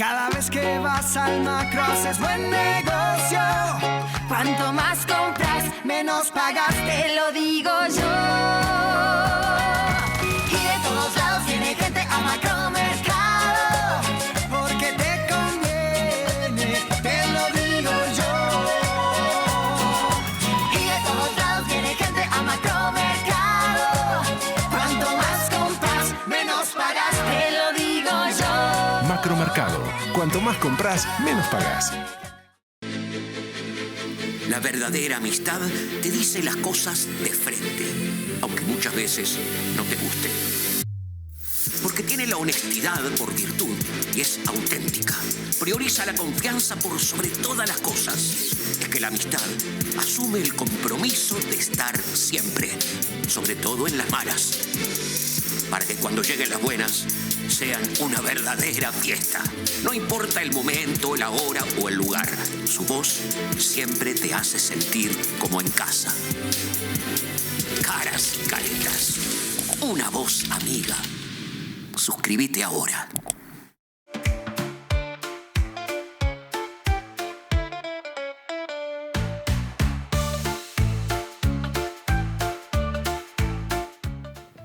Cada vez que vas al Macro haces buen negocio. Cuanto más compras, menos pagas, te lo digo yo. Y de todos lados viene gente a Macromercado, porque te conviene, te lo digo yo. Y de todos lados viene gente a Macromercado. Cuanto más compras, menos pagas, te lo digo yo. Macromercado. Cuanto más compras, menos pagás. La verdadera amistad te dice las cosas de frente, aunque muchas veces no te guste. Porque tiene la honestidad por virtud y es auténtica. Prioriza la confianza por sobre todas las cosas. Es que la amistad asume el compromiso de estar siempre, sobre todo en las malas, para que cuando lleguen las buenas sean una verdadera fiesta. No importa el momento, la hora o el lugar, su voz siempre te hace sentir como en casa. Caras y caretas, una voz amiga. Suscríbete ahora.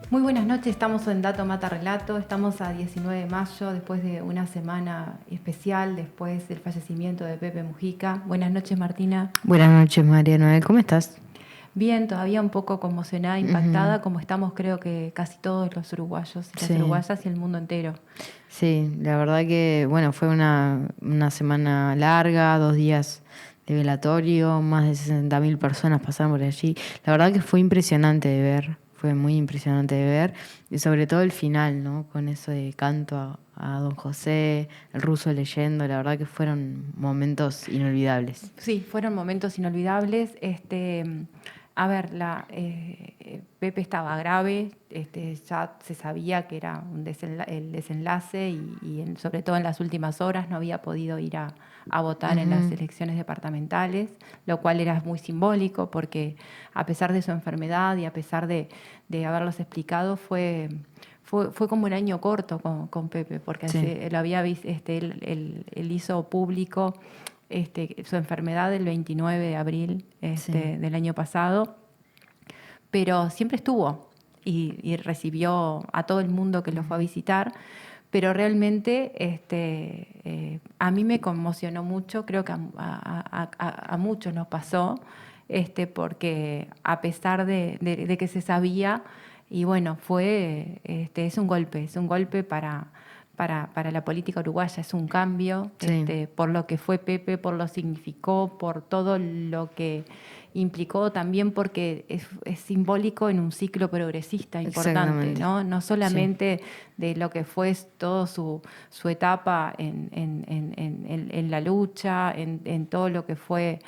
Muy buenas noches, estamos en Dato Mata Relato, estamos a 19 de mayo, después de una semana especial, después del fallecimiento de Pepe Mujica. Buenas noches, Martina. Buenas noches, María Noel, ¿cómo estás? Bien, todavía un poco conmocionada, impactada, como estamos creo que casi todos los uruguayos y las uruguayas y el mundo entero. Sí, la verdad que, bueno, fue una semana larga, 2 días de velatorio, más de 60.000 personas pasaron por allí. La verdad que fue impresionante de ver. Fue muy impresionante de ver, y sobre todo el final, ¿no? Con eso de canto a Don José, el ruso leyendo, la verdad que fueron momentos inolvidables. Sí, fueron momentos inolvidables. A ver, Pepe estaba grave, ya se sabía que era el desenlace y sobre todo en las últimas horas no había podido ir a votar en las elecciones departamentales, lo cual era muy simbólico porque a pesar de su enfermedad y a pesar de haberlos explicado, fue como un año corto con Pepe, porque él había visto, él hizo público su enfermedad el 29 de abril del año pasado, pero siempre estuvo y recibió a todo el mundo que lo fue a visitar, pero realmente a mí me conmocionó mucho, creo que a muchos nos pasó, porque a pesar de que se sabía, y bueno, es un golpe para la política uruguaya, es un cambio por lo que fue Pepe, por lo que significó, por todo lo que implicó también, porque es simbólico en un ciclo progresista importante, ¿no? No solamente de lo que fue toda su etapa en la lucha, en todo lo que fue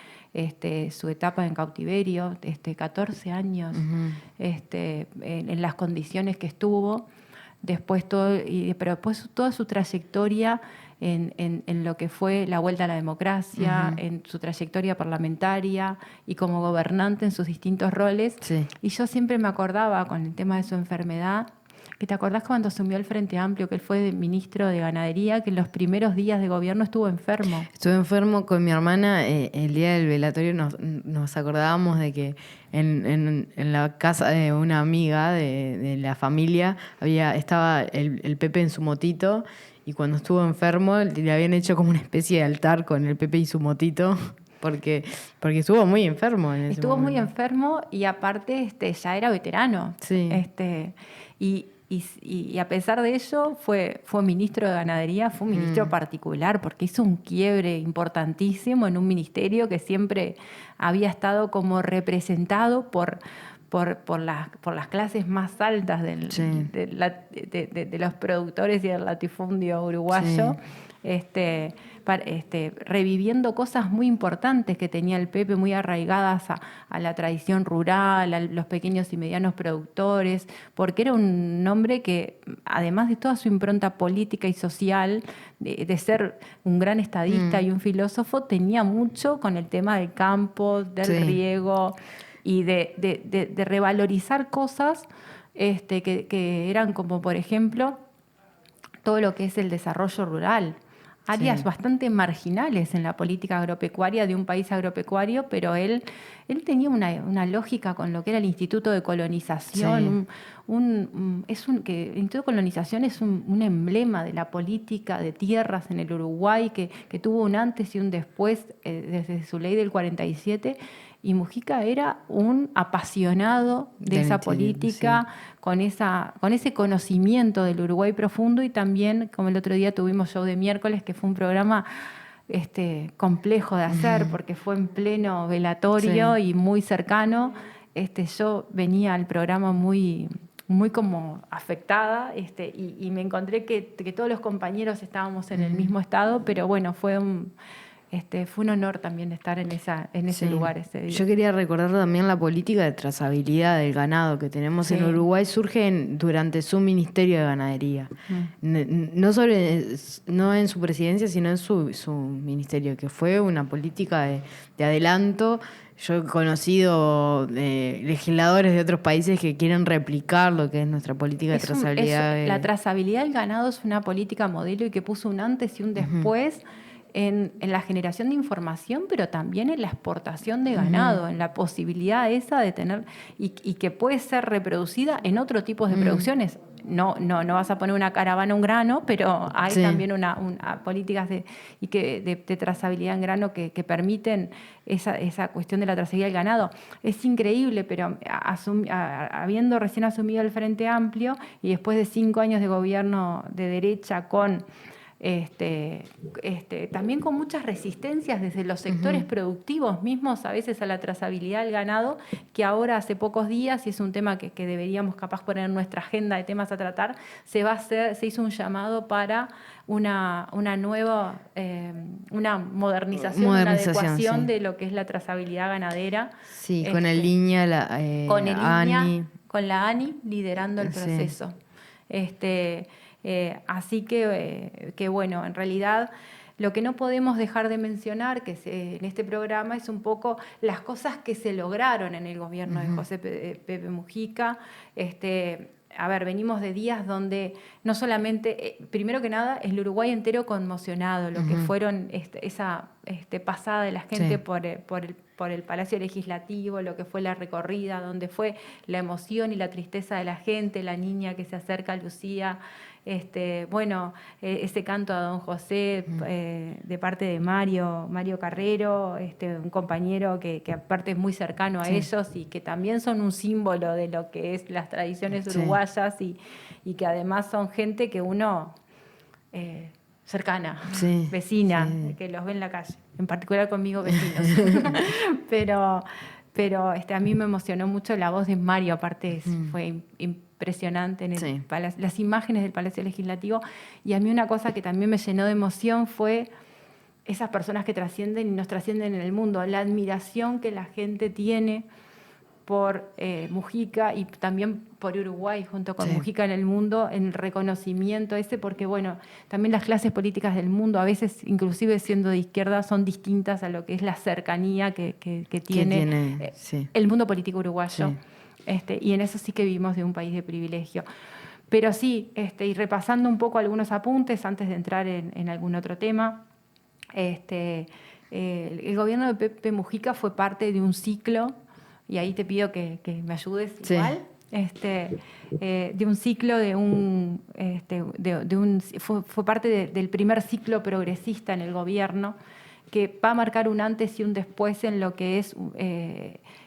su etapa en cautiverio, 14 años, en las condiciones que estuvo. Pero después toda su trayectoria en lo que fue la vuelta a la democracia, en su trayectoria parlamentaria y como gobernante en sus distintos roles. Sí. Y yo siempre me acordaba con el tema de su enfermedad, que te acordás cuando asumió el Frente Amplio, que él fue ministro de Ganadería, que en los primeros días de gobierno estuvo enfermo. Estuve enfermo con mi hermana, el día del velatorio nos acordábamos de que en la casa de una amiga de la familia estaba el Pepe en su motito, y cuando estuvo enfermo le habían hecho como una especie de altar con el Pepe y su motito, porque estuvo muy enfermo en ese Estuvo momento. Muy enfermo y aparte ya era veterano. Sí. Y a pesar de ello fue ministro de Ganadería, fue un ministro particular porque hizo un quiebre importantísimo en un ministerio que siempre había estado como representado por las clases más altas de los productores y del latifundio uruguayo. Sí. Reviviendo cosas muy importantes que tenía el Pepe, muy arraigadas a la tradición rural, a los pequeños y medianos productores, porque era un hombre que, además de toda su impronta política y social, de ser un gran estadista y un filósofo, tenía mucho con el tema del campo, del riego y de revalorizar cosas que eran como, por ejemplo, todo lo que es el desarrollo rural. áreas Sí. bastante marginales en la política agropecuaria de un país agropecuario, pero él tenía una lógica con lo que era el Instituto de Colonización. Que el Instituto de Colonización es un emblema de la política de tierras en el Uruguay, que tuvo un antes y un después desde su ley del 47. Y Mujica era un apasionado de Del esa interior, política, con ese conocimiento del Uruguay profundo, y también, como el otro día tuvimos Show de Miércoles, que fue un programa complejo de hacer, porque fue en pleno velatorio Sí. y muy cercano. Yo venía al programa muy como afectada, y me encontré que todos los compañeros estábamos en el mismo estado, pero bueno, fue un honor también estar en ese Sí. lugar ese día. Yo quería recordar también la política de trazabilidad del ganado que tenemos Sí. en Uruguay. Surge durante su Ministerio de Ganadería. No no en su presidencia, sino en su ministerio, que fue una política de adelanto. Yo he conocido legisladores de otros países que quieren replicar lo que es nuestra política de trazabilidad. La trazabilidad del ganado es una política modelo y que puso un antes y un después en la generación de información, pero también en la exportación de ganado, en la posibilidad esa de tener, y que puede ser reproducida en otro tipo de producciones. No vas a poner una caravana a un grano, pero hay Sí. también políticas de trazabilidad en grano que permiten esa cuestión de la trazabilidad del ganado. Es increíble, pero habiendo recién asumido el Frente Amplio y después de 5 años de gobierno de derecha con también con muchas resistencias desde los sectores productivos mismos, a veces a la trazabilidad del ganado, que ahora hace pocos días, y es un tema que deberíamos capaz poner en nuestra agenda de temas a tratar, se hizo un llamado para una nueva, una modernización, una adecuación Sí. de lo que es la trazabilidad ganadera. Sí, con el INIA, Con el INIA, ANI. con la ANI liderando el Sí. proceso. Así que bueno, en realidad lo que no podemos dejar de mencionar en este programa es un poco las cosas que se lograron en el gobierno de José Pepe Mujica. A ver, venimos de días donde no solamente, primero que nada, el Uruguay entero conmocionado, lo que fueron esa pasada de la gente Sí. por el Palacio Legislativo, lo que fue la recorrida, donde fue la emoción y la tristeza de la gente, la niña que se acerca a Lucía, ese canto a Don José de parte de Mario Carrero, un compañero que aparte es muy cercano a Sí. ellos y que también son un símbolo de lo que es las tradiciones Sí. uruguayas y que además son gente que uno cercana, Sí, vecina, sí. que los ve en la calle, en particular conmigo vecinos. pero a mí me emocionó mucho la voz de Mario, aparte fue impresionante en el Sí. las imágenes del Palacio Legislativo, y a mí una cosa que también me llenó de emoción fue esas personas que trascienden y nos trascienden en el mundo, la admiración que la gente tiene por Mujica y también por Uruguay junto con Sí. Mujica en el mundo, en el reconocimiento porque bueno, también las clases políticas del mundo, a veces inclusive siendo de izquierda, son distintas a lo que es la cercanía que tiene sí. el mundo político uruguayo. Sí. Y en eso sí que vivimos de un país de privilegio. Pero sí, y repasando un poco algunos apuntes antes de entrar en algún otro tema, el gobierno de Pepe Mujica fue parte de un ciclo, y ahí te pido que me ayudes Sí. igual, de un ciclo, fue parte del primer ciclo progresista en el gobierno, que va a marcar un antes y un después en lo que es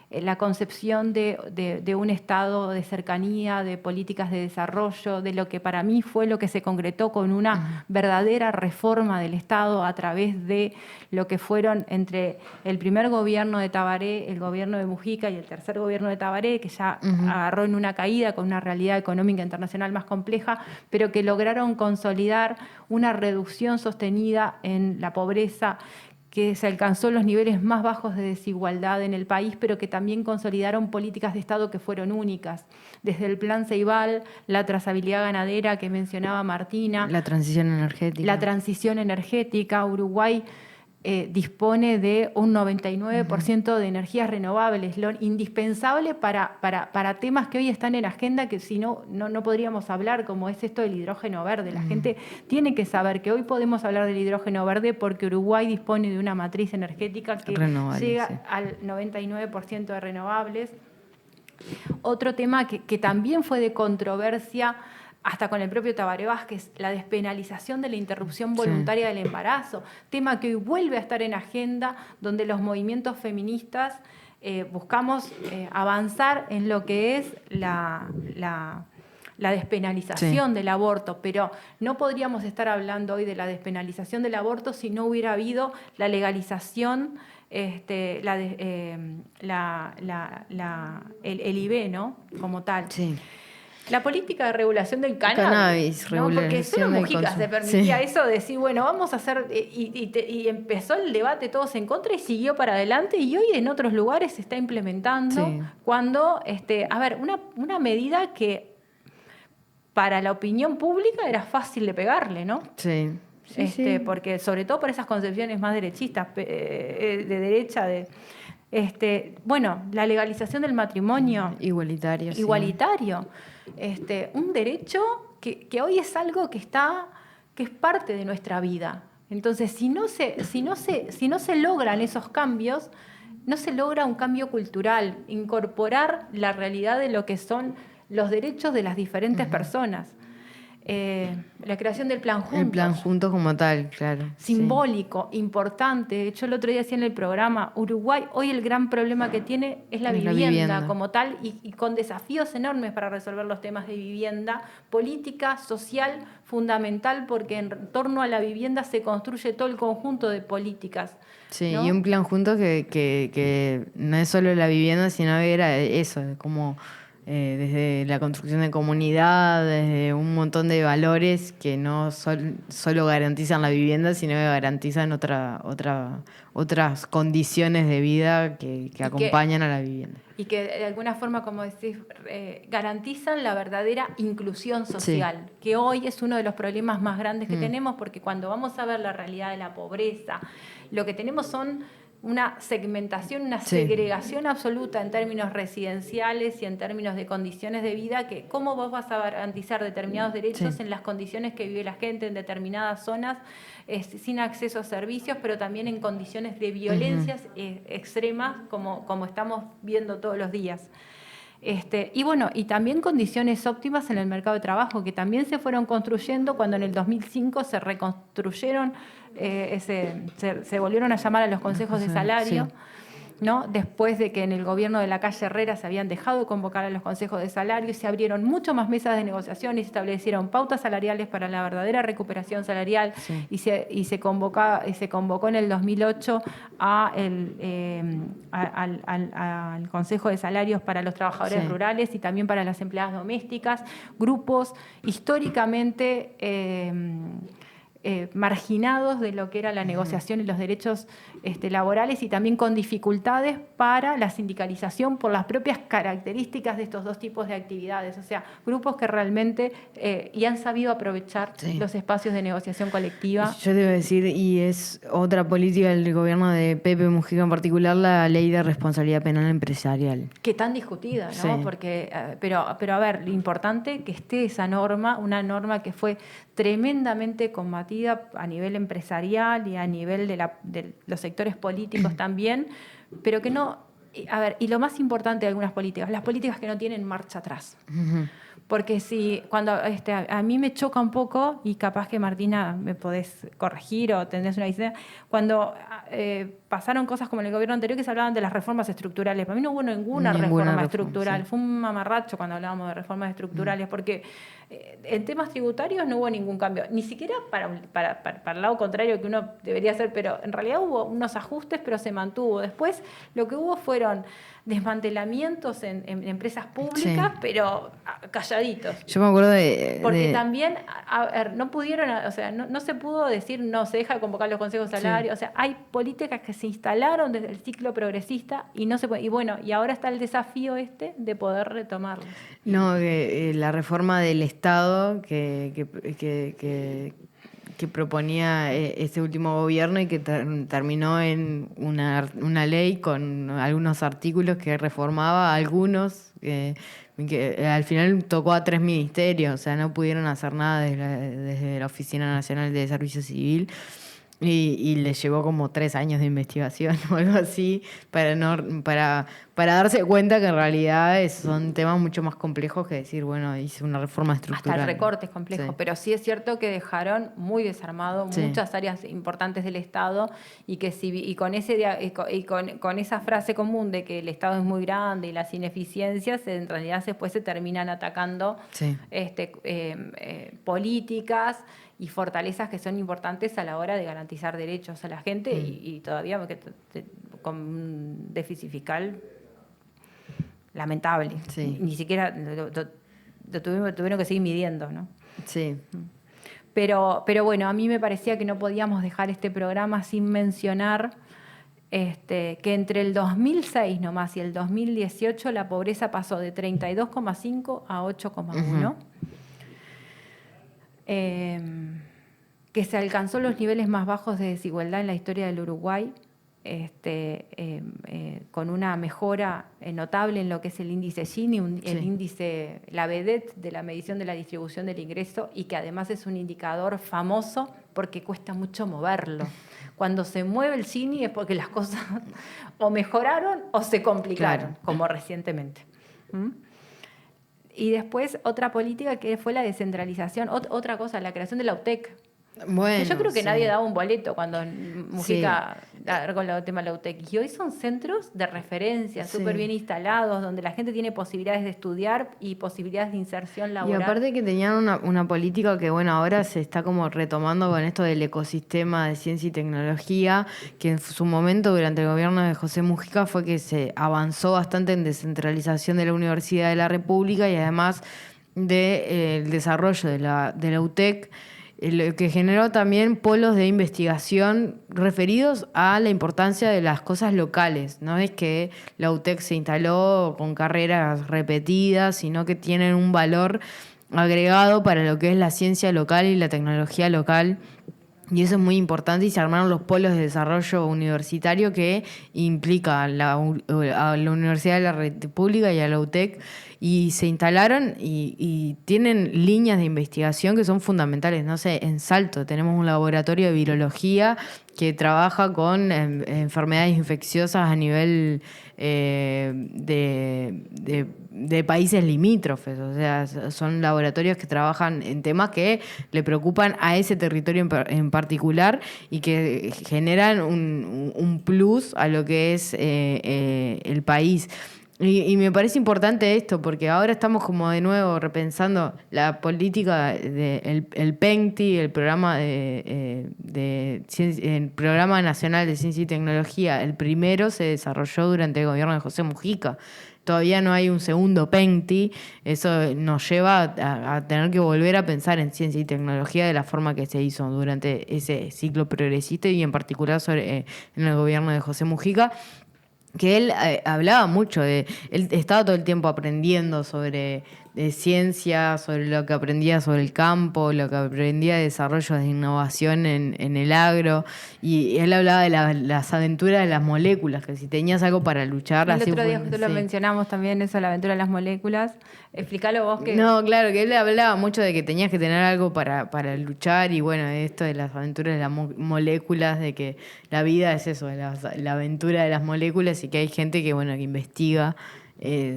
la concepción de un estado de cercanía, de políticas de desarrollo, de lo que para mí fue lo que se concretó con una verdadera reforma del Estado a través de lo que fueron entre el primer gobierno de Tabaré, el gobierno de Mujica y el tercer gobierno de Tabaré, que ya agarró en una caída con una realidad económica internacional más compleja, pero que lograron consolidar una reducción sostenida en la pobreza, que se alcanzó los niveles más bajos de desigualdad en el país, pero que también consolidaron políticas de Estado que fueron únicas. Desde el Plan Ceibal, la trazabilidad ganadera que mencionaba Martina, La transición energética. la transición energética. Uruguay dispone de un 99% de energías renovables, lo indispensable para temas que hoy están en agenda, que si no podríamos hablar, como es esto del hidrógeno verde. La gente tiene que saber que hoy podemos hablar del hidrógeno verde porque Uruguay dispone de una matriz energética que llega al 99% de renovables. Otro tema que también fue de controversia, hasta con el propio Tabaré Vázquez, la despenalización de la interrupción voluntaria del embarazo, tema que hoy vuelve a estar en agenda, donde los movimientos feministas buscamos avanzar en lo que es la despenalización del aborto, pero no podríamos estar hablando hoy de la despenalización del aborto si no hubiera habido la legalización, el IB, ¿no? Como tal. Sí. La política de regulación del cannabis, ¿no? Porque solo Mujica se permitía eso, decir, bueno, vamos a hacer, y empezó el debate todos en contra y siguió para adelante, y hoy en otros lugares se está implementando cuando, una medida que para la opinión pública era fácil de pegarle, ¿no? Sí. Porque sobre todo por esas concepciones más derechistas, de derecha, la legalización del matrimonio igualitario. Un derecho que hoy es algo que es parte de nuestra vida. Entonces, si no se logran esos cambios, no se logra un cambio cultural, incorporar la realidad de lo que son los derechos de las diferentes personas. La creación del Plan Juntos. El Plan Juntos como tal, claro. Simbólico, importante. Yo el otro día decía en el programa, Uruguay hoy el gran problema que tiene es la vivienda como tal, y con desafíos enormes para resolver los temas de vivienda, política, social, fundamental, porque en torno a la vivienda se construye todo el conjunto de políticas. Sí, ¿no? Y un plan juntos que no es solo la vivienda, sino era eso, como desde la construcción de comunidad, desde un montón de valores que no solo garantizan la vivienda, sino que garantizan otras condiciones de vida que acompañan a la vivienda. Y que de alguna forma, como decís, garantizan la verdadera inclusión social, que hoy es uno de los problemas más grandes que tenemos, porque cuando vamos a ver la realidad de la pobreza, lo que tenemos son una segmentación, una segregación absoluta en términos residenciales y en términos de condiciones de vida, que cómo vos vas a garantizar determinados derechos en las condiciones que vive la gente en determinadas zonas, sin acceso a servicios, pero también en condiciones de violencias extremas, como estamos viendo todos los días. Y también condiciones óptimas en el mercado de trabajo, que también se fueron construyendo cuando en el 2005 se reconstruyeron, se volvieron a llamar a los consejos de salario, ¿no? Después de que en el gobierno de la calle Herrera se habían dejado de convocar a los consejos de salario, y se abrieron mucho más mesas de negociación y se establecieron pautas salariales para la verdadera recuperación salarial, y se convocó en el 2008 al Consejo de Salarios para los Trabajadores Rurales y también para las empleadas domésticas, grupos históricamente marginados de lo que era la negociación y los derechos laborales, y también con dificultades para la sindicalización por las propias características de estos dos tipos de actividades. O sea, grupos que realmente y han sabido aprovechar los espacios de negociación colectiva. Yo debo decir, y es otra política del gobierno de Pepe Mujica en particular, la ley de responsabilidad penal empresarial. Que tan discutida, ¿no? Porque, pero a ver, lo importante que esté esa norma, una norma que fue tremendamente combatida a nivel empresarial y a nivel de los sectores políticos también, pero que no... A ver, y lo más importante de algunas políticas, las políticas que no tienen marcha atrás. Porque cuando a mí me choca un poco, y capaz que Martina me podés corregir o tendrás una visión, cuando pasaron cosas como en el gobierno anterior que se hablaban de las reformas estructurales. Para mí no hubo ninguna reforma estructural. Fue un mamarracho cuando hablábamos de reformas estructurales, porque en temas tributarios no hubo ningún cambio, ni siquiera para el lado contrario que uno debería hacer, pero en realidad hubo unos ajustes, pero se mantuvo. Después lo que hubo fueron desmantelamientos en empresas públicas, pero calladitos. Yo me acuerdo de... también no pudieron, o sea, no se pudo decir no se deja de convocar los consejos de salario. O sea, hay políticas que se instalaron desde el ciclo progresista y no se puede, y ahora está el desafío de poder retomarlos. No, la reforma del Estado que que proponía este último gobierno y que terminó en una ley con algunos artículos que reformaba algunos, que al final tocó a 3 ministerios, o sea, no pudieron hacer nada desde la Oficina Nacional de Servicio Civil. Y le llevó como 3 años de investigación o algo así para darse cuenta que en realidad son temas mucho más complejos que decir, bueno, hice una reforma estructural. Hasta el recorte es complejo, Sí. pero sí es cierto que dejaron muy desarmado Sí. muchas áreas importantes del Estado y que con esa frase común de que el Estado es muy grande y las ineficiencias, en realidad después se terminan atacando Sí. políticas y fortalezas que son importantes a la hora de garantizar derechos a la gente y todavía con un déficit fiscal lamentable. Sí. Ni siquiera lo tuvieron que seguir midiendo, ¿no? Sí. Pero bueno, a mí me parecía que no podíamos dejar este programa sin mencionar que entre el 2006 nomás y el 2018 la pobreza pasó de 32,5 a 8,1. Que se alcanzó los niveles más bajos de desigualdad en la historia del Uruguay, con una mejora notable en lo que es el índice Gini, el índice, la vedette de la medición de la distribución del ingreso, y que además es un indicador famoso porque cuesta mucho moverlo. Cuando se mueve el Gini es porque las cosas o mejoraron o se complicaron, Claro. como recientemente. Y después otra política que fue la descentralización, otra cosa, la creación de la UTEC. Bueno, Yo creo que sí. nadie daba un boleto cuando Mujica largó el tema de la UTEC. Y hoy son centros de referencia, Sí. súper bien instalados, donde la gente tiene posibilidades de estudiar y posibilidades de inserción laboral. Y aparte que tenían una política que, bueno, ahora se está como retomando con esto del ecosistema de ciencia y tecnología, que en su momento, durante el gobierno de José Mujica, fue que se avanzó bastante en descentralización de la Universidad de la República y además del desarrollo de la UTEC, lo que generó también polos de investigación referidos a la importancia de las cosas locales. No es que la UTEC se instaló con carreras repetidas, sino que tienen un valor agregado para lo que es la ciencia local y la tecnología local. Y eso es muy importante y se armaron los polos de desarrollo universitario que implica a la Universidad de la República y a la UTEC, y se instalaron y tienen líneas de investigación que son fundamentales. No sé, en Salto tenemos un laboratorio de virología que trabaja con enfermedades infecciosas a nivel de países limítrofes. O sea, son laboratorios que trabajan en temas que le preocupan a ese territorio en particular y que generan un plus a lo que es el país. Y me parece importante esto, porque ahora estamos como de nuevo repensando la política el PENCTI, el programa el Programa Nacional de Ciencia y Tecnología. El primero se desarrolló durante el gobierno de José Mujica. Todavía no hay un segundo PENCTI. Eso nos lleva a tener que volver a pensar en ciencia y tecnología de la forma que se hizo durante ese ciclo progresista y en particular en el gobierno de José Mujica, que él hablaba mucho él estaba todo el tiempo aprendiendo sobre ciencia, sobre lo que aprendía sobre el campo, lo que aprendía de desarrollo de innovación en el agro, y él hablaba de las aventuras de las moléculas, que si tenías algo para luchar... El otro día justo lo mencionamos también, eso, la aventura de las moléculas. Explícalo vos que... No, claro, que él hablaba mucho de que tenías que tener algo para luchar, y bueno, esto de las aventuras de las moléculas, de que la vida es eso, la aventura de las moléculas, y que hay gente que, bueno, que investiga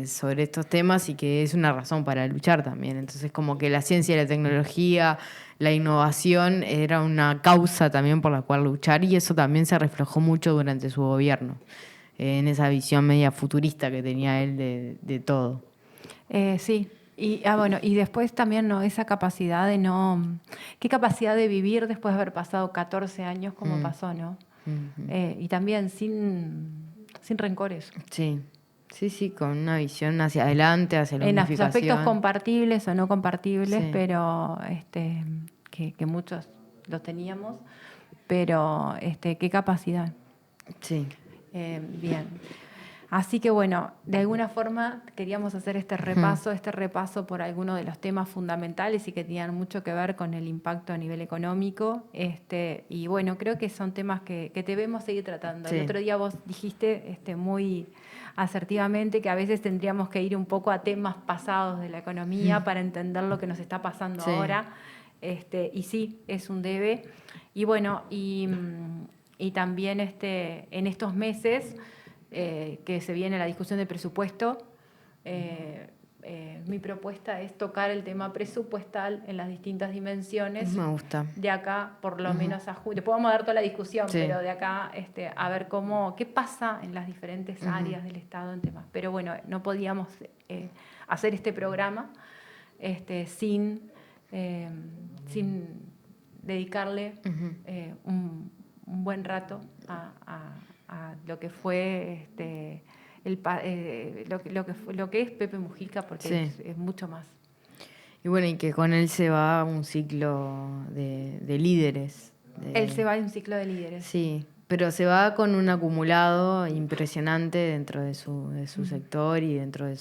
sobre estos temas y que es una razón para luchar también. Entonces, como que la ciencia y la tecnología, la innovación era una causa también por la cual luchar, y eso también se reflejó mucho durante su gobierno, en esa visión media futurista que tenía él de todo. Sí. Y bueno, y después también esa capacidad de qué capacidad de vivir después de haber pasado 14 años como pasó, ¿no? Uh-huh. Y también sin rencores. Sí, con una visión hacia adelante, hacia la unificación. En aspectos compartibles o no compartibles, pero que muchos los teníamos, pero qué capacidad. Sí. Bien. Así que bueno, de alguna forma queríamos hacer este repaso por algunos de los temas fundamentales y que tenían mucho que ver con el impacto a nivel económico. Y bueno, creo que son temas que debemos seguir tratando. Sí. El otro día vos dijiste muy asertivamente que a veces tendríamos que ir un poco a temas pasados de la economía para entender lo que nos está pasando Sí. ahora. Y sí, es un debe. Y bueno, y también en estos meses que se viene la discusión del presupuesto, mi propuesta es tocar el tema presupuestal en las distintas dimensiones. Me gusta. De acá, por lo menos a julio. Podemos dar toda la discusión, Sí. pero de acá a ver qué pasa en las diferentes áreas del Estado en temas. Pero bueno, no podíamos hacer este programa sin dedicarle un buen rato a lo que fue lo que es Pepe Mujica, porque Sí. es mucho más. Y bueno, y que con él se va un ciclo de líderes. Él se va en un ciclo de líderes. Sí, pero se va con un acumulado impresionante dentro de su sector y dentro de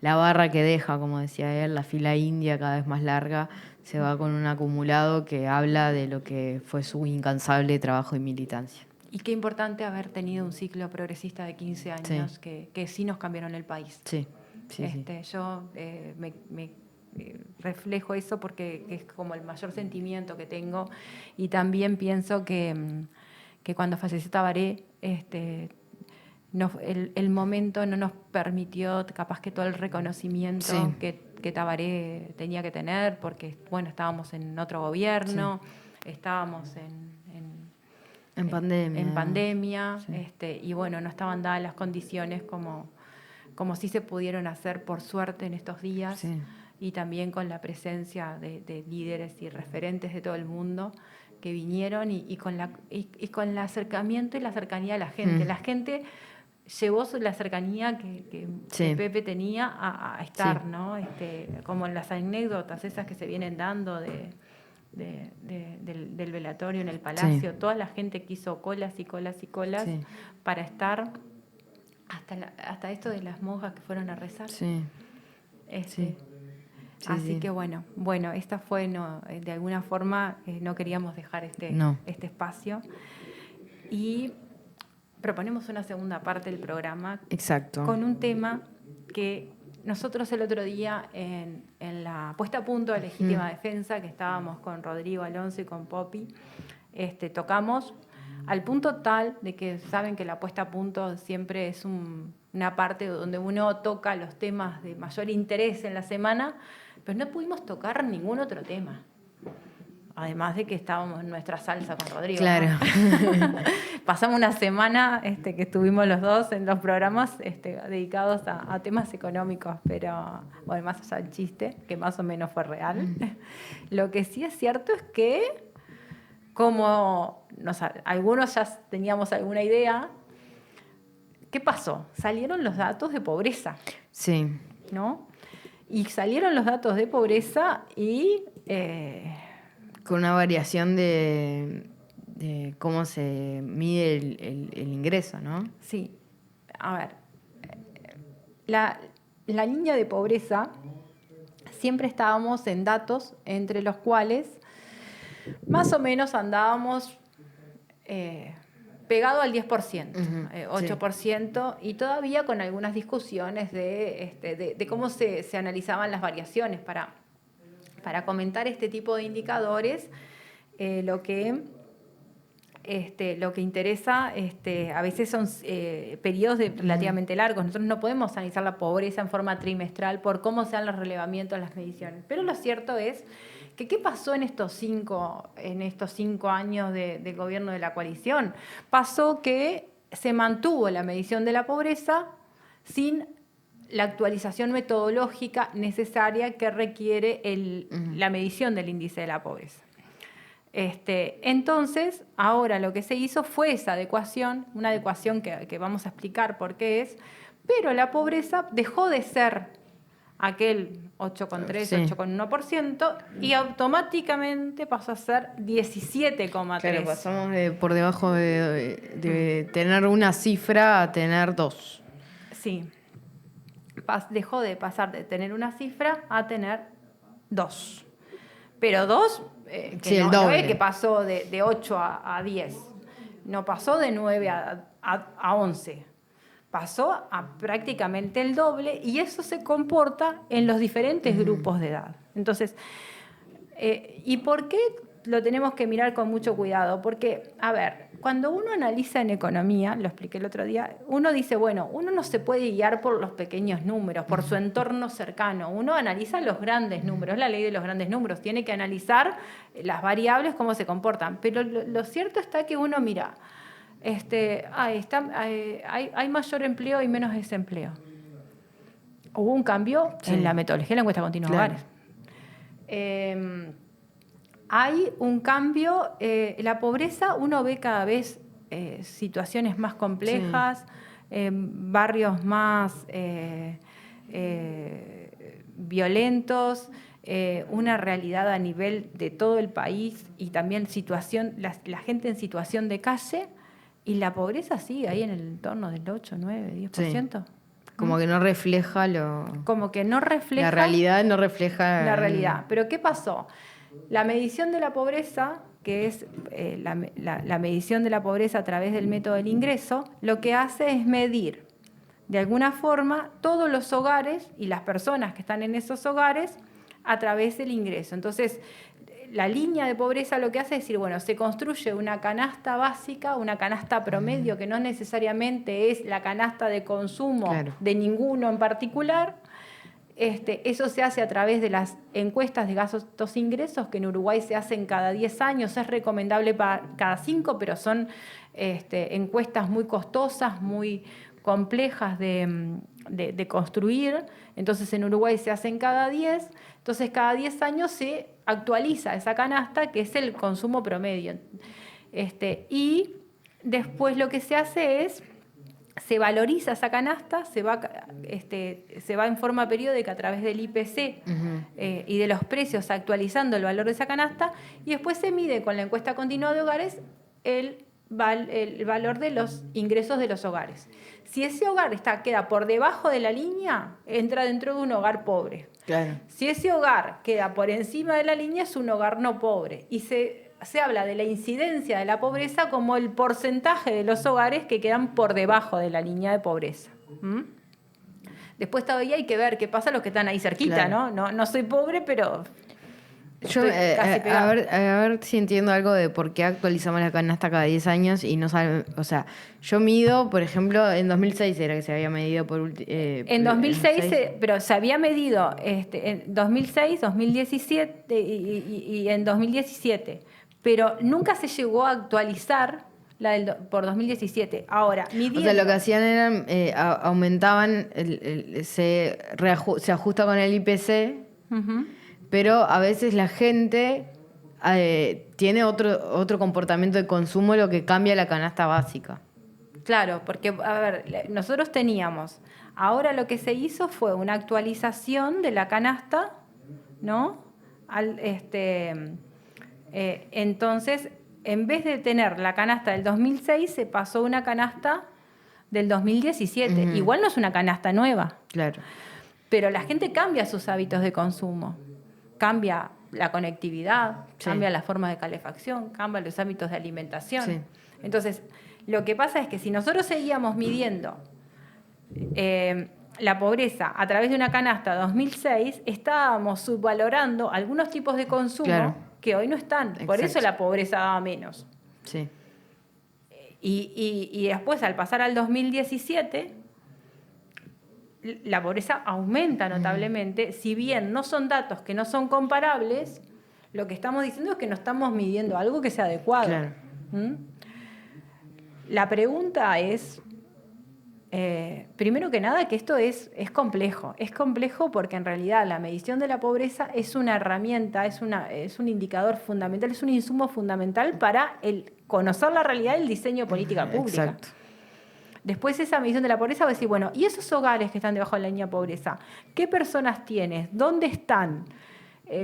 la barra que deja, como decía él, la fila india cada vez más larga, se va con un acumulado que habla de lo que fue su incansable trabajo y militancia. Y qué importante haber tenido un ciclo progresista de 15 años que sí nos cambiaron el país. Sí, sí, sí. Yo me reflejo eso porque es como el mayor sentimiento que tengo. Y también pienso que cuando falleció Tabaré, el momento no nos permitió capaz que todo el reconocimiento Sí. que Tabaré tenía que tener, porque bueno, estábamos en otro gobierno, estábamos En pandemia. en pandemia, Sí. y bueno, no estaban dadas las condiciones como sí se pudieron hacer por suerte en estos días, Sí. y también con la presencia de líderes y referentes de todo el mundo que vinieron y con el acercamiento y la cercanía de la gente. La gente llevó la cercanía que Sí. Pepe tenía a estar, Sí. ¿no? Como en las anécdotas esas que se vienen dando del velatorio en el Palacio, toda la gente que hizo colas y colas y colas Sí. para estar hasta esto de las monjas que fueron a rezar. Sí. Sí. Sí, Así sí. que bueno, esta fue, de alguna forma, no queríamos dejar este espacio. Y proponemos una segunda parte del programa Exacto. con un tema que nosotros el otro día en la puesta a punto de Legítima Defensa, que estábamos con Rodrigo Alonso y con Poppy, tocamos al punto tal de que saben que la puesta a punto siempre es una parte donde uno toca los temas de mayor interés en la semana, pero no pudimos tocar ningún otro tema. Además de que estábamos en nuestra salsa con Rodrigo. Claro. ¿no? Pasamos una semana que estuvimos los dos en los programas dedicados a temas económicos, pero bueno, más allá del chiste, que más o menos fue real. Lo que sí es cierto es que, como algunos ya teníamos alguna idea, ¿qué pasó? Salieron los datos de pobreza. Sí. ¿No? Y salieron los datos de pobreza y con una variación de cómo se mide el ingreso, ¿no? Sí. A ver, la línea de pobreza, siempre estábamos en datos entre los cuales más o menos andábamos pegado al 10%, 8%, sí. Y todavía con algunas discusiones de cómo se analizaban las variaciones. Para comentar este tipo de indicadores, lo que interesa a veces son periodos relativamente largos. Nosotros no podemos analizar la pobreza en forma trimestral por cómo sean los relevamientos, las mediciones. Pero lo cierto es que ¿qué pasó en estos 5 años del gobierno de la coalición? Pasó que se mantuvo la medición de la pobreza sin la actualización metodológica necesaria que requiere la medición del índice de la pobreza. Entonces, ahora lo que se hizo fue esa adecuación, una adecuación que vamos a explicar por qué es, pero la pobreza dejó de ser aquel 8,3, sí. 8,1% y automáticamente pasó a ser 17,3%. Claro, pasamos por debajo de tener una cifra a tener 2. Sí. Dejó de pasar de tener una cifra a tener 2. Pero 2, que Sí, el no doble. es que pasó de 8 a 10. No pasó de 9 a 11. Pasó a prácticamente el doble y eso se comporta en los diferentes grupos de edad. Entonces, ¿y por qué lo tenemos que mirar con mucho cuidado? Porque, a ver, cuando uno analiza en economía, lo expliqué el otro día, uno dice, bueno, uno no se puede guiar por los pequeños números, por su entorno cercano. Uno analiza los grandes números, la ley de los grandes números. Tiene que analizar las variables, cómo se comportan. Pero lo cierto está que uno mira, hay mayor empleo y menos desempleo. Hubo un cambio en la metodología de la encuesta continua de hogares. Hay un cambio, la pobreza, uno ve cada vez situaciones más complejas, barrios más violentos, una realidad a nivel de todo el país y también la gente en situación de calle, y la pobreza sigue ahí en el entorno del 8, 9, 10%. Sí. Como que no refleja Como que no refleja... La realidad no refleja... La realidad. Pero ¿qué pasó? La medición de la pobreza, que es la medición de la pobreza a través del método del ingreso, lo que hace es medir, de alguna forma, todos los hogares y las personas que están en esos hogares a través del ingreso. Entonces, la línea de pobreza lo que hace es decir, bueno, se construye una canasta básica, una canasta promedio, que no necesariamente es la canasta de consumo de ninguno en particular. Eso se hace a través de las encuestas de gastos ingresos, que en Uruguay se hacen cada 10 años, es recomendable para cada 5, pero son encuestas muy costosas, muy complejas de construir. Entonces en Uruguay se hacen cada 10, entonces cada 10 años se actualiza esa canasta, que es el consumo promedio. Y después lo que se hace es, se valoriza esa canasta, se va en forma periódica a través del IPC y de los precios actualizando el valor de esa canasta, y después se mide con la encuesta continua de hogares el valor de los ingresos de los hogares. Si ese hogar queda por debajo de la línea, entra dentro de un hogar pobre. Claro. Si ese hogar queda por encima de la línea, es un hogar no pobre. Y se habla de la incidencia de la pobreza como el porcentaje de los hogares que quedan por debajo de la línea de pobreza. Después todavía hay que ver qué pasa a los que están ahí cerquita, Claro. ¿no? No soy pobre, pero Yo, estoy casi a pegada. ver si entiendo algo de por qué actualizamos la canasta cada 10 años y no sabe, o sea, yo mido, por ejemplo, en 2006 era que se había medido por último. En 2006, pero se había medido en 2006, 2017 y en 2017, pero nunca se llegó a actualizar por 2017. Ahora, midiendo... O sea, lo que hacían eran, aumentaban, se ajusta con el IPC, pero a veces la gente tiene otro comportamiento de consumo, lo que cambia la canasta básica. Claro, porque, a ver, nosotros teníamos, ahora lo que se hizo fue una actualización de la canasta, ¿no? Entonces, en vez de tener la canasta del 2006, se pasó a una canasta del 2017. Igual no es una canasta nueva. Claro. Pero la gente cambia sus hábitos de consumo. Cambia la conectividad, cambia la forma de calefacción, cambia los hábitos de alimentación. Sí. Entonces, lo que pasa es que si nosotros seguíamos midiendo la pobreza a través de una canasta 2006, estábamos subvalorando algunos tipos de consumo que hoy no están. Por Exacto. eso la pobreza daba menos. Sí. Y después, al pasar al 2017, la pobreza aumenta notablemente. Si bien no son datos que no son comparables, lo que estamos diciendo es que no estamos midiendo algo que sea adecuado. Claro. La pregunta es, primero que nada, que esto es complejo. Es complejo porque en realidad la medición de la pobreza es una herramienta, es un indicador fundamental, es un insumo fundamental para el conocer la realidad del diseño de política pública. Exacto. Después esa medición de la pobreza va a decir, bueno, ¿y esos hogares que están debajo de la línea de pobreza? ¿Qué personas tienes? ¿Dónde están?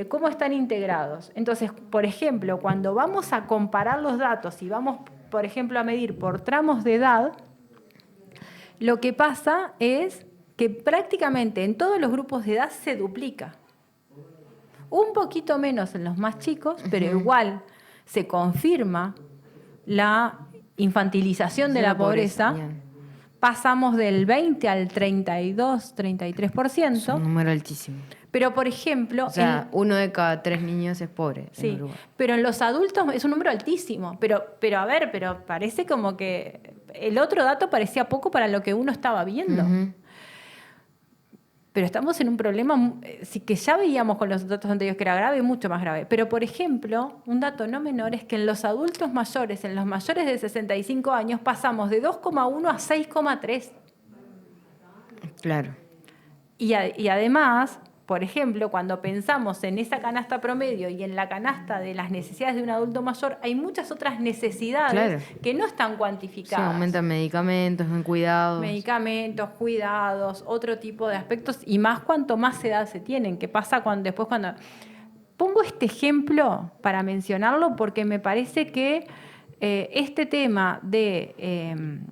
¿Cómo están integrados? Entonces, por ejemplo, cuando vamos a comparar los datos y vamos, por ejemplo, a medir por tramos de edad, Lo que pasa es que prácticamente en todos los grupos de edad se duplica. Un poquito menos en los más chicos, pero igual se confirma la infantilización de la pobreza. Bien. Pasamos del 20 al 32, 33%. Es un número altísimo. Pero, por ejemplo... O sea, 1 de cada 3 niños es pobre sí, en Uruguay. pero en los adultos es un número altísimo. Pero parece como que el otro dato parecía poco para lo que uno estaba viendo. Ujú. Pero estamos en un problema que ya veíamos con los datos anteriores que era grave y mucho más grave. Pero, por ejemplo, un dato no menor es que en los adultos mayores, en los mayores de 65 años, pasamos de 2,1 a 6,3. Claro. Y además, por ejemplo, cuando pensamos en esa canasta promedio y en la canasta de las necesidades de un adulto mayor, hay muchas otras necesidades Claro. que no están Sí, cuantificadas. aumentan medicamentos, cuidados. Medicamentos, cuidados, otro tipo de aspectos, y más cuanto más edad se tienen. ¿Qué pasa cuando Pongo este ejemplo para mencionarlo porque me parece que este tema de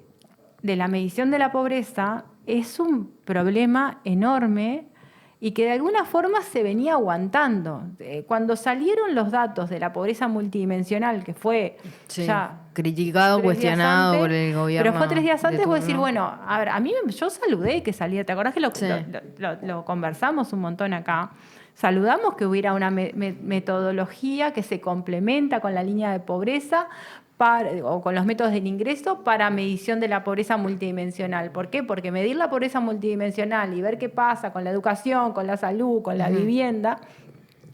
la medición de la pobreza es un problema enorme y que de alguna forma se venía aguantando. Cuando salieron los datos de la pobreza multidimensional, que fue Sí, ya criticado, 3 días cuestionado antes, por el gobierno. pero fue 3 días de antes, voy a turno. decir, bueno, a ver, yo saludé que salía, ¿te acordás que Sí. lo conversamos un montón acá? Saludamos que hubiera una metodología que se complementa con la línea de pobreza o con los métodos del ingreso para medición de la pobreza multidimensional. ¿Por qué? Porque medir la pobreza multidimensional y ver qué pasa con la educación, con la salud, con la vivienda,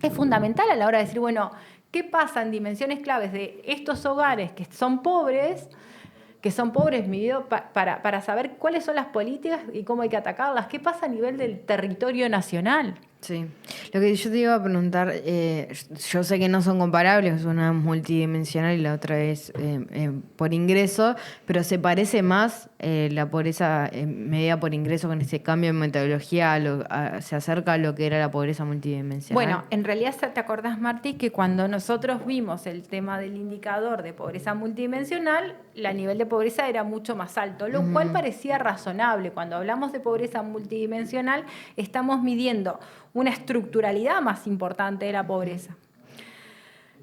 es fundamental a la hora de decir, bueno, ¿qué pasa en dimensiones claves de estos hogares que son pobres medido para saber cuáles son las políticas y cómo hay que atacarlas? ¿Qué pasa a nivel del territorio nacional? Sí. Lo que yo te iba a preguntar, yo sé que no son comparables, una es multidimensional y la otra es por ingreso, pero ¿se parece más la pobreza medida por ingreso con este cambio en metodología? ¿Se acerca a lo que era la pobreza multidimensional? Bueno, en realidad te acordás, Martí, que cuando nosotros vimos el tema del indicador de pobreza multidimensional, el nivel de pobreza era mucho más alto, lo cual parecía razonable. Cuando hablamos de pobreza multidimensional, estamos midiendo una estructuralidad más importante de la pobreza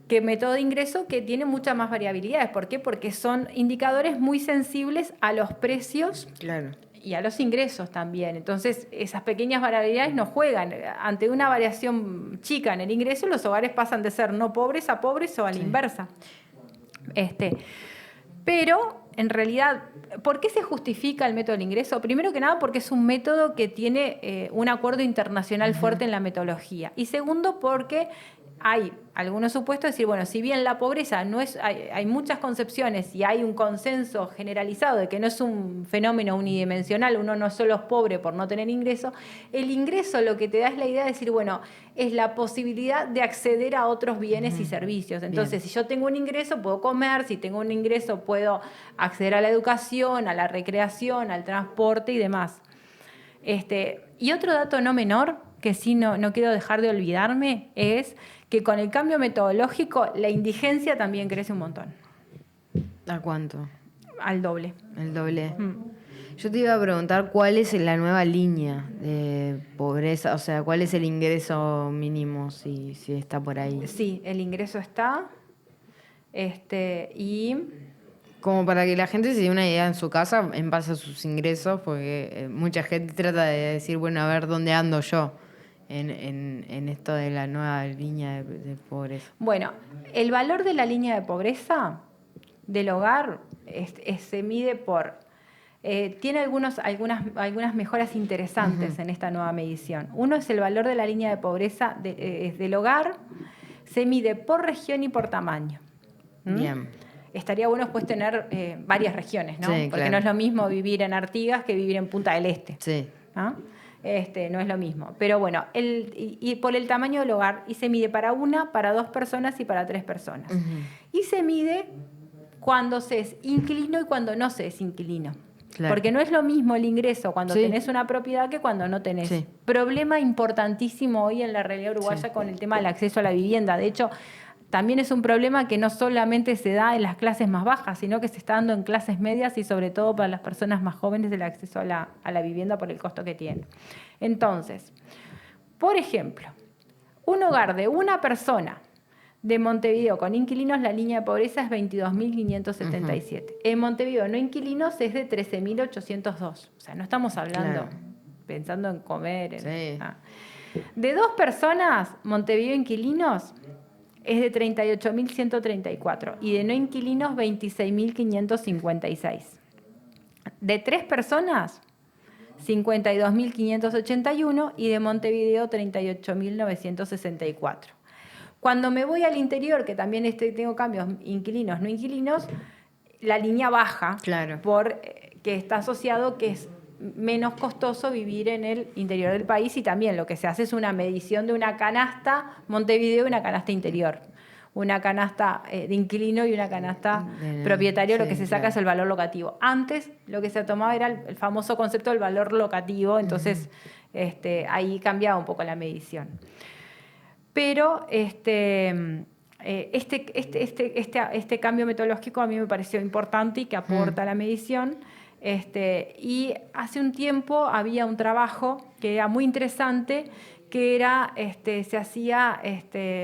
que método de ingreso que tiene muchas más variabilidades. ¿Por qué? Porque son indicadores muy sensibles a los precios Claro. y a los ingresos también. Entonces, esas pequeñas variabilidades no juegan. Ante una variación chica en el ingreso, los hogares pasan de ser no pobres a pobres o a la inversa. Pero, en realidad, ¿por qué se justifica el método del ingreso? Primero que nada, porque es un método que tiene un acuerdo internacional fuerte en la metodología. Y segundo, porque hay algunos supuestos de decir, bueno, si bien la pobreza no es, hay muchas concepciones y hay un consenso generalizado de que no es un fenómeno unidimensional, uno no solo es pobre por no tener ingreso, el ingreso lo que te da es la idea de decir, bueno, es la posibilidad de acceder a otros bienes y servicios. Entonces, si yo tengo un ingreso, puedo comer, si tengo un ingreso, puedo acceder a la educación, a la recreación, al transporte y demás. Y otro dato no menor, que sí no quiero dejar de olvidarme, es que con el cambio metodológico la indigencia también crece un montón. ¿A cuánto? Al doble. El doble. Yo te iba a preguntar cuál es la nueva línea de pobreza, o sea, cuál es el ingreso mínimo, si está por ahí. Sí, el ingreso está. Y Como para que la gente se dé una idea en su casa en base a sus ingresos, porque mucha gente trata de decir, bueno, a ver dónde ando yo en esto de la nueva línea de pobreza. bueno, el valor de la línea de pobreza del hogar se mide por... tiene algunas mejoras interesantes en esta nueva medición. Uno es el valor de la línea de pobreza del hogar, se mide por región y por tamaño. Bien. Estaría bueno después tener varias regiones, ¿no? Sí, Porque claro. no es lo mismo vivir en Artigas que vivir en Punta del Este. Sí. ¿Ah? No es lo mismo. Pero bueno, y por el tamaño del hogar, y se mide para 1, para 2 personas y para 3 personas. Y se mide cuando se es inquilino y cuando no se es inquilino. Claro. Porque no es lo mismo el ingreso cuando Sí. tenés una propiedad que cuando no tenés. Sí. Problema importantísimo hoy en la realidad uruguaya con el tema del acceso a la vivienda. De hecho, también es un problema que no solamente se da en las clases más bajas, sino que se está dando en clases medias y sobre todo para las personas más jóvenes el acceso a la vivienda por el costo que tiene. Entonces, por ejemplo, un hogar de una persona de Montevideo con inquilinos, la línea de pobreza es 22.577. En Montevideo no inquilinos es de 13.802. O sea, no estamos hablando, pensando en comer. De 2 personas, Montevideo inquilinos es de 38.134 y de no inquilinos 26.556. De 3 personas, 52.581 y de Montevideo 38.964. Cuando me voy al interior, que también tengo cambios inquilinos, no inquilinos, la línea baja, porque está asociado que es menos costoso vivir en el interior del país y también lo que se hace es una medición de una canasta Montevideo y una canasta interior. Una canasta de inquilino y una canasta propietario, lo que se saca es el valor locativo. Antes lo que se tomaba era el famoso concepto del valor locativo, entonces ahí cambiaba un poco la medición. Pero este cambio metodológico a mí me pareció importante y que aporta a la medición. Y hace un tiempo había un trabajo que era muy interesante, que era, se hacía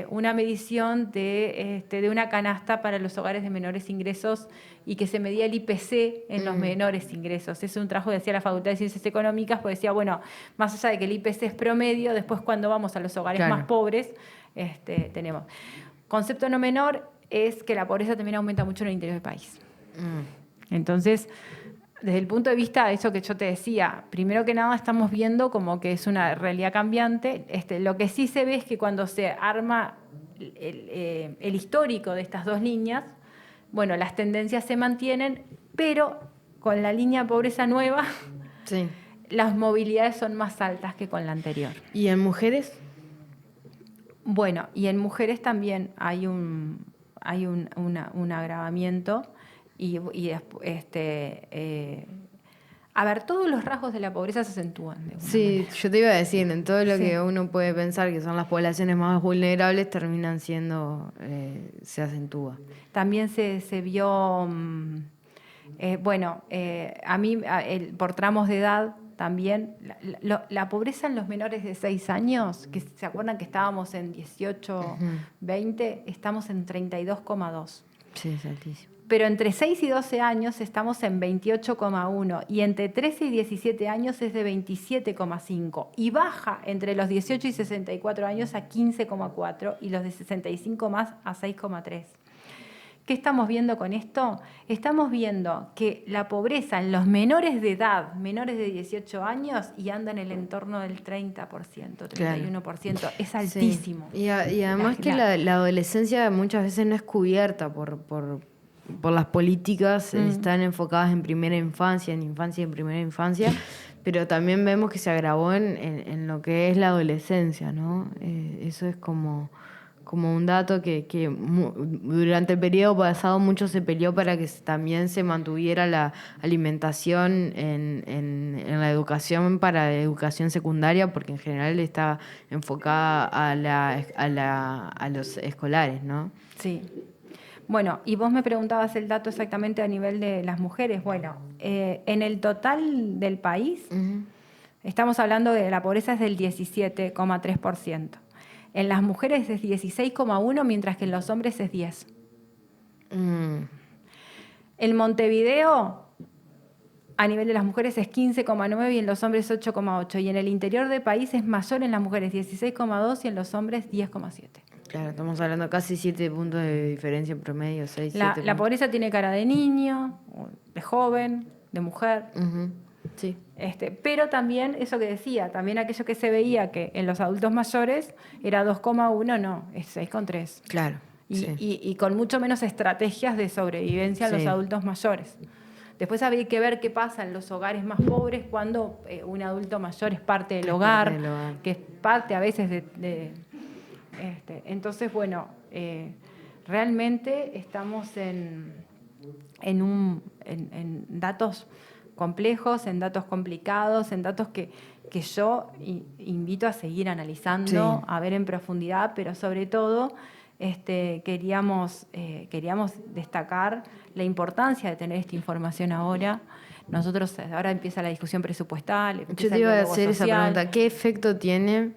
una medición de una canasta para los hogares de menores ingresos y que se medía el IPC en los menores ingresos. Es un trabajo que hacía la Facultad de Ciencias Económicas, porque decía, bueno, más allá de que el IPC es promedio, después cuando vamos a los hogares más pobres, tenemos. Concepto no menor es que la pobreza también aumenta mucho en el interior del país. Entonces, desde el punto de vista de eso que yo te decía, primero que nada estamos viendo como que es una realidad cambiante. Lo que sí se ve es que cuando se arma el histórico de estas 2 líneas, bueno, las tendencias se mantienen, pero con la línea pobreza nueva, las movilidades son más altas que con la anterior. ¿Y en mujeres? Bueno, y en mujeres también hay un agravamiento. A ver, todos los rasgos de la pobreza se acentúan. De alguna manera. Yo te iba a decir, en todo lo que uno puede pensar que son las poblaciones más vulnerables, terminan siendo, se acentúa. También se vio, a mí, por tramos de edad, también, la pobreza en los menores de 6 años, que se acuerdan que estábamos en 18, 20, estamos en 32,2. Sí, es altísimo. Pero entre 6 y 12 años estamos en 28,1 y entre 13 y 17 años es de 27,5 y baja entre los 18 y 64 años a 15,4 y los de 65 más a 6,3. ¿Qué estamos viendo con esto? Estamos viendo que la pobreza en los menores de edad, menores de 18 años, y anda en el entorno del 30%, 31%, es altísimo. Sí. Y además que la adolescencia muchas veces no es cubierta por las políticas, están enfocadas en primera infancia, en infancia y en primera infancia, pero también vemos que se agravó en lo que es la adolescencia, ¿no? Eso es como un dato que durante el periodo pasado mucho se peleó para que también se mantuviera la alimentación en la educación para educación secundaria, porque en general está enfocada a los escolares, ¿no? Sí. Bueno, y vos me preguntabas el dato exactamente a nivel de las mujeres. Bueno, en el total del país, estamos hablando de la pobreza es del 17,3%. En las mujeres es 16,1%, mientras que en los hombres es 10%. En Montevideo, a nivel de las mujeres es 15,9% y en los hombres 8,8%. Y en el interior del país es mayor en las mujeres 16,2% y en los hombres 10,7%. Claro, estamos hablando casi 7 puntos de diferencia en promedio, 6, 7 La pobreza tiene cara de niño, de joven, de mujer. Sí. Pero también, eso que decía, también aquello que se veía que en los adultos mayores era 2,1, no, es 6,3. Claro. Y con mucho menos estrategias de sobrevivencia en los adultos mayores. Después había que ver qué pasa en los hogares más pobres cuando un adulto mayor es parte del hogar, que es parte a veces de entonces, bueno, realmente estamos en datos complejos, en datos complicados, en datos que yo invito a seguir analizando, a ver en profundidad, pero sobre todo queríamos destacar la importancia de tener esta información ahora. Nosotros, ahora empieza la discusión presupuestal, Yo empieza te el iba a diálogo hacer esa social. pregunta. ¿Qué efecto tiene?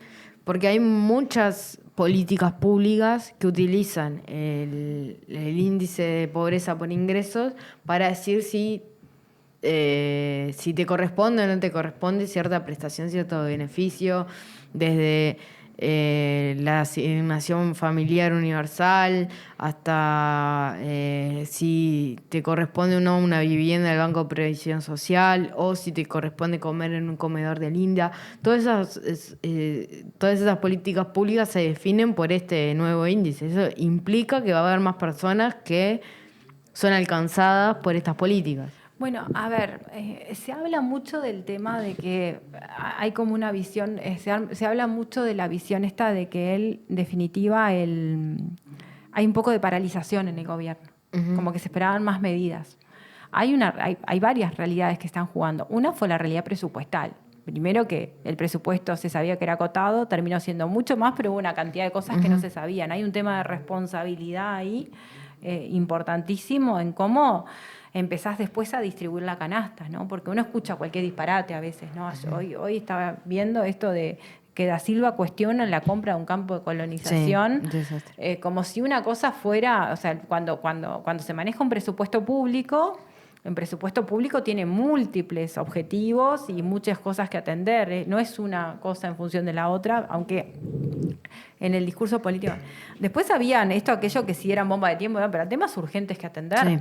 Porque hay muchas políticas públicas que utilizan el índice de pobreza por ingresos para decir si te corresponde o no te corresponde cierta prestación, cierto beneficio, desde la asignación familiar universal hasta si te corresponde o no una vivienda del Banco de Previsión Social o si te corresponde comer en un comedor del INDA. Todas esas políticas públicas se definen por este nuevo índice. Eso implica que va a haber más personas que son alcanzadas por estas políticas. Bueno, a ver, se habla mucho del tema de que hay como una visión, se habla mucho de la visión esta de que en definitiva, hay un poco de paralización en el gobierno, como que se esperaban más medidas. Hay varias realidades que están jugando. Una fue la realidad presupuestal. Primero que el presupuesto se sabía que era acotado, terminó siendo mucho más, pero hubo una cantidad de cosas que no se sabían. Hay un tema de responsabilidad ahí importantísimo en cómo empezás después a distribuir la canasta, ¿no? Porque uno escucha cualquier disparate a veces, ¿no? Hoy estaba viendo esto de que Da Silva cuestiona la compra de un campo de colonización, Sí, desastre. como si una cosa fuera, o sea, cuando se maneja un presupuesto público, el presupuesto público tiene múltiples objetivos y muchas cosas que atender, no es una cosa en función de la otra, aunque en el discurso político. Después habían aquello que sí eran bomba de tiempo, pero temas urgentes que atender. Sí.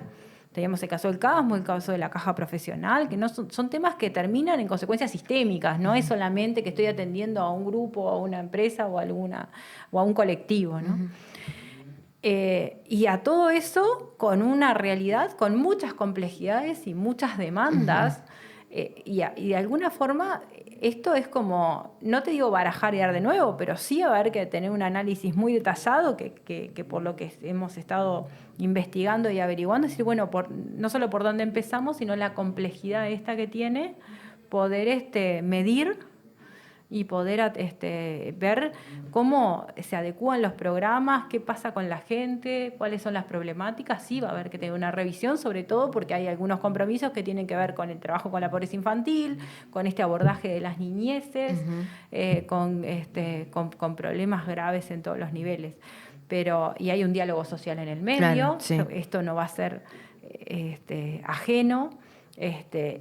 Teníamos el caso del CASMO, el caso de la caja profesional, que no son temas que terminan en consecuencias sistémicas, no es solamente que estoy atendiendo a un grupo, a una empresa o a un colectivo, ¿no? Y a todo eso con una realidad, con muchas complejidades y muchas demandas, y de alguna forma esto es como, no te digo barajar y dar de nuevo, pero sí va a haber que tener un análisis muy detallado que por lo que hemos estado investigando y averiguando, es decir, bueno, no solo por dónde empezamos, sino la complejidad esta que tiene, poder medir y poder ver cómo se adecúan los programas, qué pasa con la gente, cuáles son las problemáticas. Sí va a haber que tener una revisión, sobre todo porque hay algunos compromisos que tienen que ver con el trabajo con la pobreza infantil, con este abordaje de las niñeces, con problemas graves en todos los niveles. Y hay un diálogo social en el medio, Claro, sí. Esto no va a ser ajeno.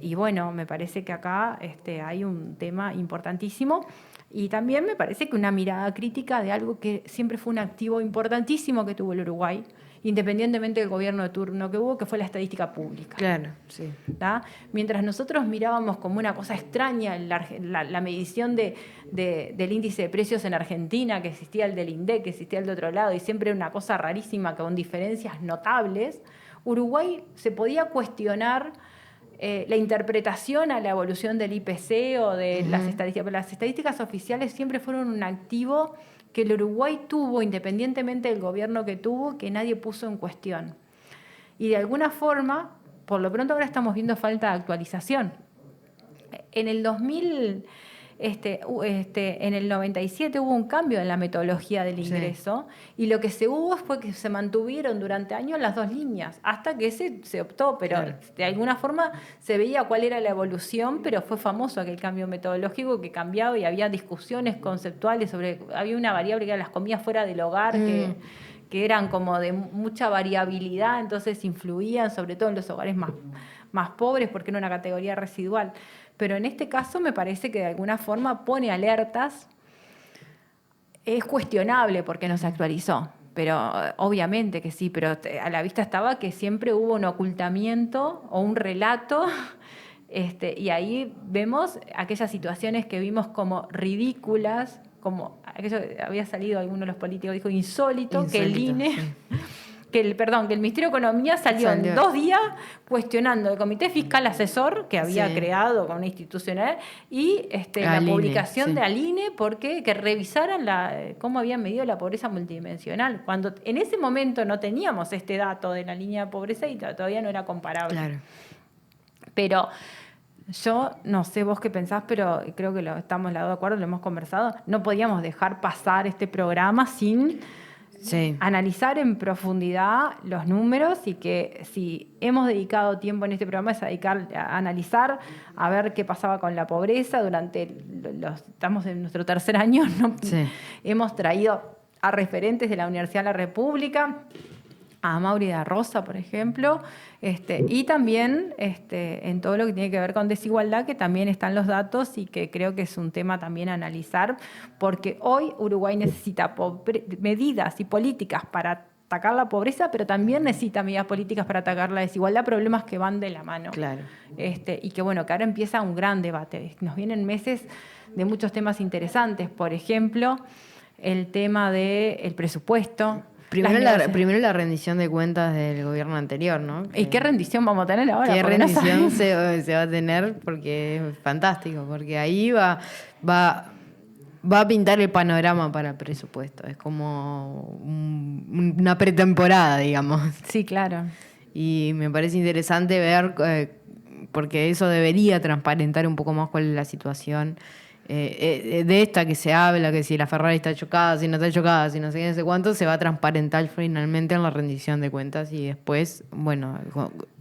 Y bueno, me parece que acá hay un tema importantísimo y también me parece que una mirada crítica de algo que siempre fue un activo importantísimo que tuvo el Uruguay, independientemente del gobierno de turno que hubo, que fue la estadística pública. Claro, sí. ¿Tá? Mientras nosotros mirábamos como una cosa extraña la medición del índice de precios en Argentina, que existía el del INDEC, que existía el de otro lado, y siempre una cosa rarísima con diferencias notables, Uruguay se podía cuestionar la interpretación a la evolución del IPC o de las estadísticas. Pero las estadísticas oficiales siempre fueron un activo que el Uruguay tuvo, independientemente del gobierno que tuvo, que nadie puso en cuestión. Y de alguna forma, por lo pronto ahora estamos viendo falta de actualización. En el 2000... en el 97 hubo un cambio en la metodología del ingreso, y lo que se hubo fue que se mantuvieron durante años las dos líneas, hasta que se optó, pero Claro. de alguna forma se veía cuál era la evolución, pero fue famoso aquel cambio metodológico que cambiaba y había discusiones conceptuales había una variable que era las comidas fuera del hogar, que eran como de mucha variabilidad, entonces influían sobre todo en los hogares más pobres porque era una categoría residual. Pero en este caso me parece que de alguna forma pone alertas. Es cuestionable porque no se actualizó, pero obviamente que sí, pero a la vista estaba que siempre hubo un ocultamiento o un relato, y ahí vemos aquellas situaciones que vimos como ridículas, como aquello había salido alguno de los políticos, dijo insólito que el INE... sí. Que el Ministerio de Economía salió en 2 días cuestionando el Comité Fiscal Asesor que había creado con una institucional y la publicación de Aline porque que revisaran cómo habían medido la pobreza multidimensional, cuando en ese momento no teníamos este dato de la línea de pobreza y todavía no era comparable. Claro. Pero yo no sé vos qué pensás, pero creo que estamos de acuerdo, lo hemos conversado, no podíamos dejar pasar este programa sin Sí. analizar en profundidad los números y que si hemos dedicado tiempo en este programa es a analizar, a ver qué pasaba con la pobreza durante estamos en nuestro tercer año, ¿no? Sí. Hemos traído a referentes de la Universidad de la República, a Mauri da Rosa, por ejemplo, y también en todo lo que tiene que ver con desigualdad, que también están los datos y que creo que es un tema también a analizar, porque hoy Uruguay necesita medidas y políticas para atacar la pobreza, pero también necesita medidas políticas para atacar la desigualdad, problemas que van de la mano. Claro. Y que bueno, que ahora empieza un gran debate. Nos vienen meses de muchos temas interesantes, por ejemplo, el tema del presupuesto. Primero la rendición de cuentas del gobierno anterior, ¿no? ¿Y qué rendición vamos a tener ahora? ¿Qué Porque no rendición sabemos. se va a tener? Porque es fantástico, porque ahí va a pintar el panorama para el presupuesto. Es como una pretemporada, digamos. Sí, claro. Y me parece interesante ver, porque eso debería transparentar un poco más cuál es la situación de esta que se habla, que si la Ferrari está chocada, si no está chocada, si no sé qué, no sé cuánto, se va a transparentar finalmente en la rendición de cuentas y después, bueno,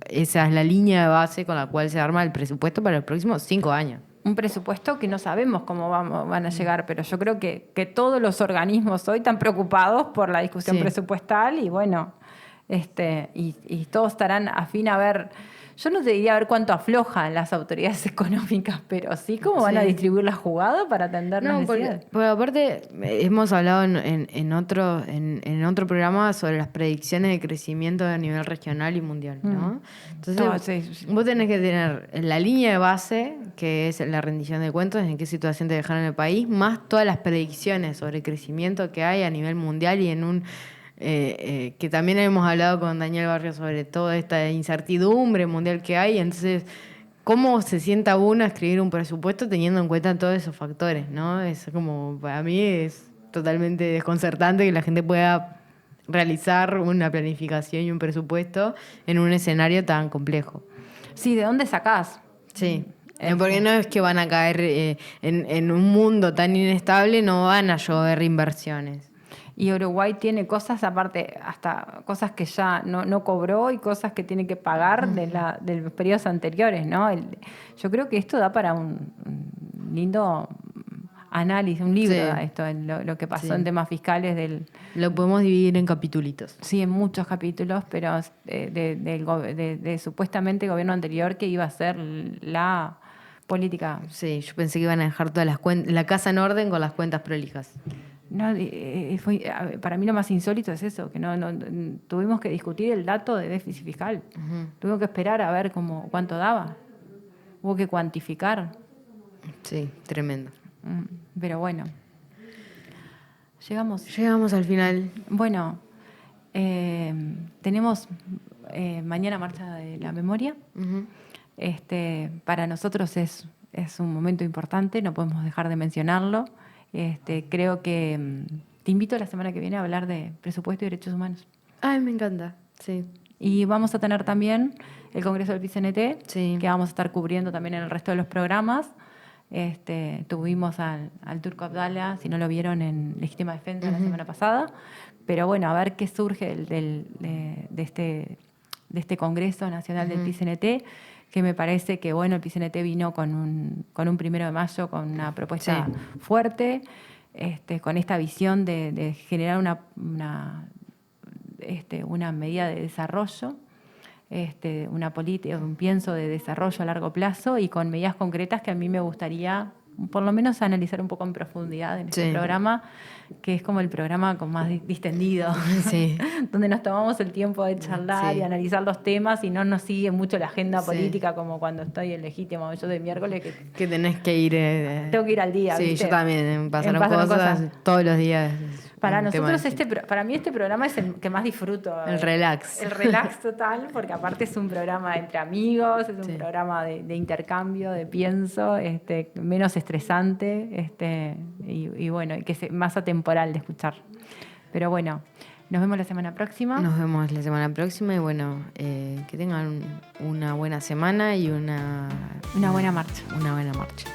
esa es la línea de base con la cual se arma el presupuesto para los próximos 5 años. Un presupuesto que no sabemos cómo van a llegar, pero yo creo que todos los organismos hoy están preocupados por la discusión Sí. presupuestal y bueno, y todos estarán afín a ver. Yo no te diría a ver cuánto aflojan las autoridades económicas, pero sí cómo van a distribuir la jugada para atender las necesidades. Porque aparte hemos hablado en otro programa sobre las predicciones de crecimiento a nivel regional y mundial, ¿no? Entonces, Sí. vos tenés que tener la línea de base, que es la rendición de cuentas, en qué situación te dejaron el país, más todas las predicciones sobre crecimiento que hay a nivel mundial y en que también hemos hablado con Daniel Barrio sobre toda esta incertidumbre mundial que hay. Entonces, ¿cómo se sienta uno a escribir un presupuesto teniendo en cuenta todos esos factores, ¿no? Es como, para mí es totalmente desconcertante que la gente pueda realizar una planificación y un presupuesto en un escenario tan complejo. Sí, ¿de dónde sacás? Sí. Porque no es que van a caer en un mundo tan inestable, no van a llover inversiones. Y Uruguay tiene cosas, aparte, hasta cosas que ya no cobró y cosas que tiene que pagar de los periodos anteriores, ¿no? Yo creo que esto da para un lindo análisis, un libro, Sí. esto, en lo que pasó Sí. en temas fiscales Lo podemos dividir en capitulitos. Sí, en muchos capítulos, pero de supuestamente gobierno anterior que iba a ser la política. Sí, yo pensé que iban a dejar todas las cuentas, la casa en orden con las cuentas prolijas. No, para mí lo más insólito es eso, que no tuvimos que discutir el dato de déficit fiscal. Tuvimos que esperar a ver cuánto daba. Hubo que cuantificar. Sí, tremendo. Pero bueno. Llegamos al final. Bueno, tenemos mañana Marcha de la Memoria. Uh-huh. Para nosotros es un momento importante, no podemos dejar de mencionarlo. Creo que te invito la semana que viene a hablar de presupuesto y derechos humanos. Ay, me encanta. Sí. Y vamos a tener también el Congreso del PCNT, Sí. que vamos a estar cubriendo también en el resto de los programas. Tuvimos al Turco Abdala, si no lo vieron, en Legítima Defensa la semana pasada. Pero bueno, a ver qué surge de este Congreso Nacional del PCNT, que me parece que bueno, el PCNT vino con un 1 de mayo con una propuesta fuerte, con esta visión de generar una medida de desarrollo, una política, un pienso de desarrollo a largo plazo y con medidas concretas que a mí me gustaría por lo menos analizar un poco en profundidad en este programa, que es como el programa con más distendido, Sí. donde nos tomamos el tiempo de charlar y analizar los temas y no nos sigue mucho la agenda política como cuando estoy en Legítimo. Yo de miércoles Que tenés que ir... tengo que ir al día. Sí, ¿viste? yo también. Pasaron Pasaron cosas todos los días. Para Un tema nosotros, de- para mí este programa es el que más disfruto. El relax. El relax total, porque aparte es un programa entre amigos, es un programa de intercambio, de pienso, menos estresante, y bueno, y que es más atemporal de escuchar. Pero bueno, nos vemos la semana próxima. Nos vemos la semana próxima y bueno, que tengan una buena semana y una buena marcha. Una buena marcha.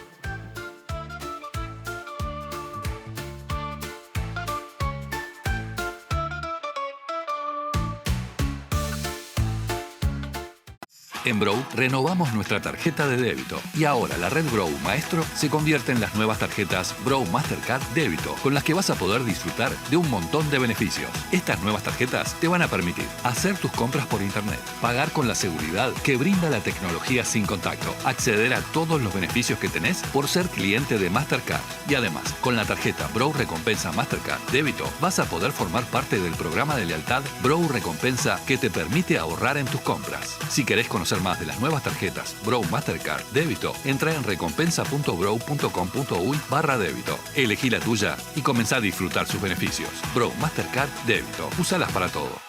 En Brow renovamos nuestra tarjeta de débito y ahora la red Brow Maestro se convierte en las nuevas tarjetas Brow Mastercard Débito, con las que vas a poder disfrutar de un montón de beneficios. Estas nuevas tarjetas te van a permitir hacer tus compras por internet, pagar con la seguridad que brinda la tecnología sin contacto, acceder a todos los beneficios que tenés por ser cliente de Mastercard. Y además, con la tarjeta Brow Recompensa Mastercard Débito vas a poder formar parte del programa de lealtad Brow Recompensa que te permite ahorrar en tus compras. Si querés conocer más de las nuevas tarjetas Brow Mastercard Débito, entra en recompensa.brow.com.uy/débito. Elegí la tuya y comenzá a disfrutar sus beneficios. Brow Mastercard Débito. Úsalas para todo.